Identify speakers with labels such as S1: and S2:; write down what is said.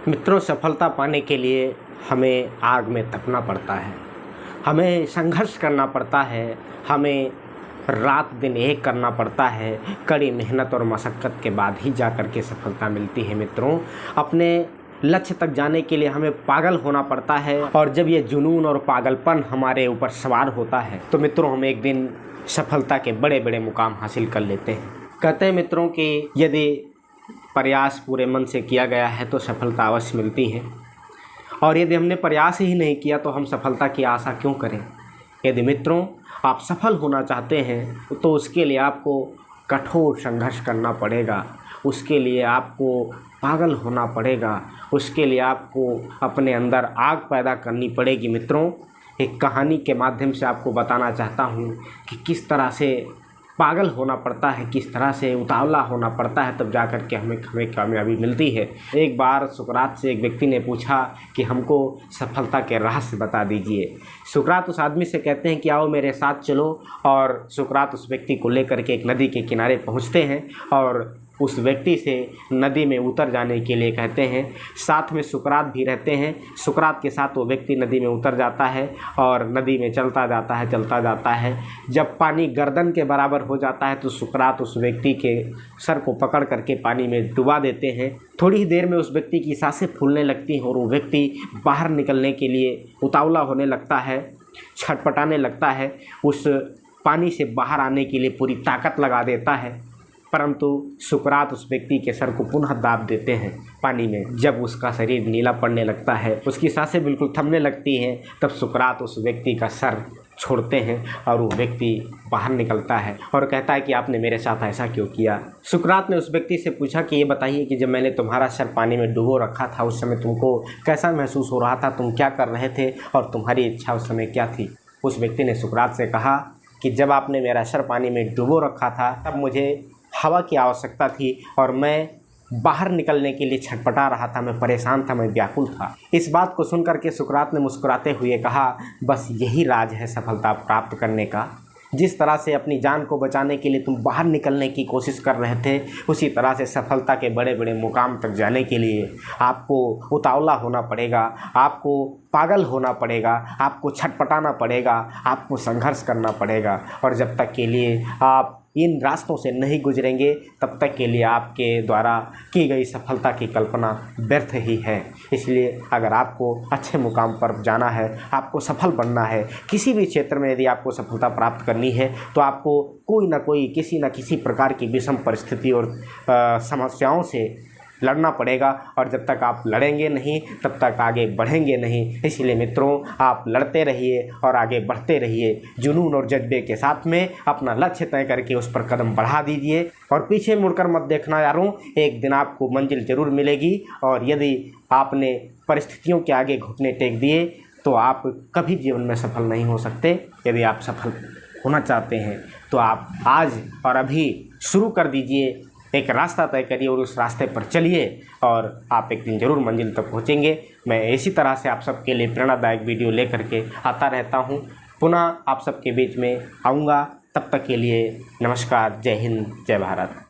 S1: मित्रों, सफलता पाने के लिए हमें आग में तपना पड़ता है, हमें संघर्ष करना पड़ता है, हमें रात दिन एक करना पड़ता है। कड़ी मेहनत और मशक्क़त के बाद ही जा कर के सफलता मिलती है। मित्रों, अपने लक्ष्य तक जाने के लिए हमें पागल होना पड़ता है, और जब ये जुनून और पागलपन हमारे ऊपर सवार होता है तो मित्रों हम एक दिन सफलता के बड़े बड़े मुकाम हासिल कर लेते हैं। कहते हैं मित्रों कि यदि प्रयास पूरे मन से किया गया है तो सफलता अवश्य मिलती है, और यदि हमने प्रयास ही नहीं किया तो हम सफलता की आशा क्यों करें। यदि मित्रों आप सफल होना चाहते हैं तो उसके लिए आपको कठोर संघर्ष करना पड़ेगा, उसके लिए आपको पागल होना पड़ेगा, उसके लिए आपको अपने अंदर आग पैदा करनी पड़ेगी। मित्रों, एक कहानी के माध्यम से आपको बताना चाहता हूँ कि किस तरह से पागल होना पड़ता है, किस तरह से उतावला होना पड़ता है, तब जा कर के हमें कामयाबी मिलती है। एक बार सुकरात से एक व्यक्ति ने पूछा कि हमको सफलता के रहस्य बता दीजिए। सुकरात उस आदमी से कहते हैं कि आओ मेरे साथ चलो, और सुकरात उस व्यक्ति को लेकर के एक नदी के किनारे पहुंचते हैं और उस व्यक्ति से नदी में उतर जाने के लिए कहते हैं। साथ में सुकरात भी रहते हैं। सुकरात के साथ वो व्यक्ति नदी में उतर जाता है और नदी में चलता जाता है। जब पानी गर्दन के बराबर हो जाता है तो सुकरात उस व्यक्ति के सर को पकड़ करके पानी में डुबा देते हैं। थोड़ी ही देर में उस व्यक्ति की सांसें फूलने लगती हैं और वो व्यक्ति बाहर निकलने के लिए उतावला होने लगता है, छटपटाने लगता है, उस पानी से बाहर आने के लिए पूरी ताकत लगा देता है। परंतु सुकरात उस व्यक्ति के सर को पुनः दाब देते हैं पानी में। जब उसका शरीर नीला पड़ने लगता है, उसकी सांसें बिल्कुल थमने लगती हैं, तब सुकरात उस व्यक्ति का सर छोड़ते हैं और वो व्यक्ति बाहर निकलता है और कहता है कि आपने मेरे साथ ऐसा क्यों किया। सुकरात ने उस व्यक्ति से पूछा कि ये बताइए कि जब मैंने तुम्हारा सर पानी में डुबो रखा था उस समय तुमको कैसा महसूस हो रहा था, तुम क्या कर रहे थे और तुम्हारी इच्छा उस समय क्या थी। उस व्यक्ति ने सुकरात से कहा कि जब आपने मेरा सर पानी में डुबो रखा था तब मुझे हवा की आवश्यकता थी और मैं बाहर निकलने के लिए छटपटा रहा था, मैं परेशान था, मैं व्याकुल था। इस बात को सुनकर के सुकरात ने मुस्कुराते हुए कहा, बस यही राज है सफलता प्राप्त करने का। जिस तरह से अपनी जान को बचाने के लिए तुम बाहर निकलने की कोशिश कर रहे थे, उसी तरह से सफलता के बड़े बड़े मुकाम तक जाने के लिए आपको उतावला होना पड़ेगा, आपको पागल होना पड़ेगा, आपको छटपटाना पड़ेगा, आपको संघर्ष करना पड़ेगा। और जब तक के लिए आप इन रास्तों से नहीं गुजरेंगे तब तक के लिए आपके द्वारा की गई सफलता की कल्पना व्यर्थ ही है। इसलिए अगर आपको अच्छे मुकाम पर जाना है, आपको सफल बनना है, किसी भी क्षेत्र में यदि आपको सफलता प्राप्त करनी है तो आपको कोई ना कोई किसी न किसी प्रकार की विषम परिस्थिति और समस्याओं से लड़ना पड़ेगा, और जब तक आप लड़ेंगे नहीं तब तक आगे बढ़ेंगे नहीं। इसलिए मित्रों आप लड़ते रहिए और आगे बढ़ते रहिए, जुनून और जज्बे के साथ में अपना लक्ष्य तय करके उस पर कदम बढ़ा दीजिए और पीछे मुड़कर मत देखना यारों, एक दिन आपको मंजिल ज़रूर मिलेगी। और यदि आपने परिस्थितियों के आगे घुटने टेक दिए तो आप कभी जीवन में सफल नहीं हो सकते। यदि आप सफल होना चाहते हैं तो आप आज और अभी शुरू कर दीजिए, एक रास्ता तय करिए और उस रास्ते पर चलिए और आप एक दिन ज़रूर मंजिल तक पहुंचेंगे। मैं इसी तरह से आप सबके लिए प्रेरणादायक वीडियो लेकर के आता रहता हूं। पुनः आप सबके बीच में आऊँगा। तब तक के लिए नमस्कार, जय हिंद, जय भारत।